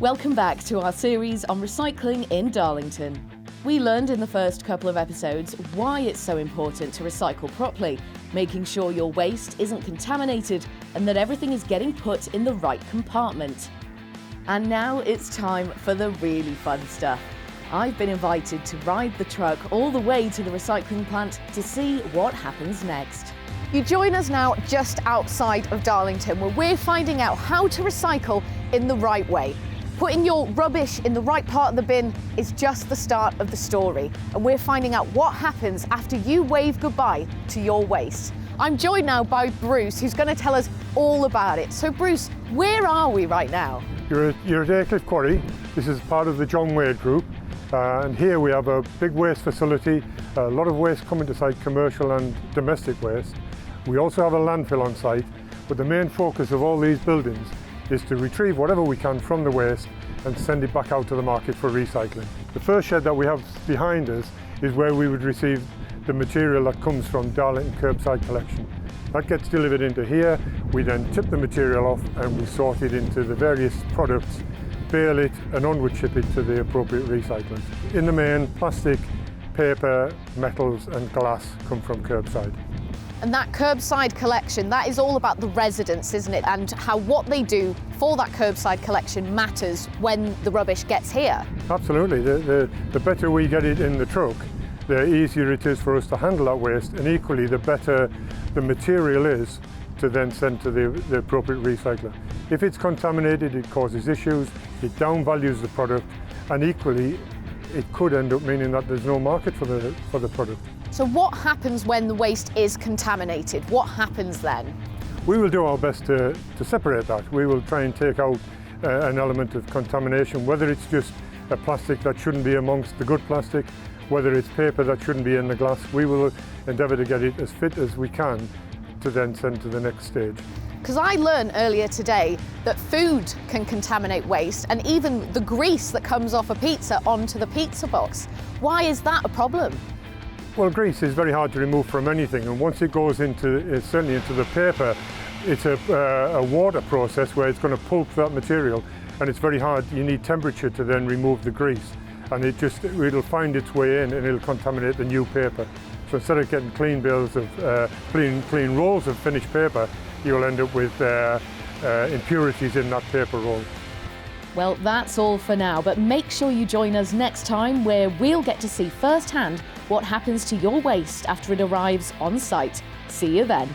Welcome back to our series on recycling in Darlington. We learned in the first couple of episodes why it's so important to recycle properly, making sure your waste isn't contaminated and that everything is getting put in the right compartment. And now it's time for the really fun stuff. I've been invited to ride the truck all the way to the recycling plant to see what happens next. You join us now just outside of Darlington, where we're finding out how to recycle in the right way. Putting your rubbish in the right part of the bin is just the start of the story, and we're finding out what happens after you wave goodbye to your waste. I'm joined now by Bruce, who's going to tell us all about it. So Bruce, where are we right now? You're at Aycliffe Quarry. This is part of the John Wade Group, and here we have a big waste facility, a lot of waste coming to site, commercial and domestic waste. We also have a landfill on site, but the main focus of all these buildings is to retrieve whatever we can from the waste and send it back out to the market for recycling. The first shed that we have behind us is where we would receive the material that comes from Darlington Curbside Collection. That gets delivered into here, we then tip the material off and we sort it into the various products, bale it and onward ship it to the appropriate recyclers. In the main, plastic, paper, metals and glass come from curbside. And that curbside collection, that is all about the residents, isn't it? And how what they do for that curbside collection matters when the rubbish gets here. Absolutely. The better we get it in the truck, the easier it is for us to handle that waste, and equally the better the material is to then send to the appropriate recycler. If it's contaminated, it causes issues, it downvalues the product, and equally it could end up meaning that there's no market for the product. So what happens when the waste is contaminated? What happens then? We will do our best to separate that. We will try and take out an element of contamination, whether it's just a plastic that shouldn't be amongst the good plastic, whether it's paper that shouldn't be in the glass. We will endeavour to get it as fit as we can to then send to the next stage. Because I learned earlier today that food can contaminate waste, and even the grease that comes off a pizza onto the pizza box. Why is that a problem? Well, grease is very hard to remove from anything, and once it goes certainly into the paper, it's a water process where it's going to pulp that material, and it's very hard. You need temperature to then remove the grease, and it'll find its way in and it'll contaminate the new paper. So instead of getting clean bales of clean rolls of finished paper, you'll end up with impurities in that paper roll. Well, that's all for now, but make sure you join us next time where we'll get to see firsthand what happens to your waste after it arrives on site. See you then.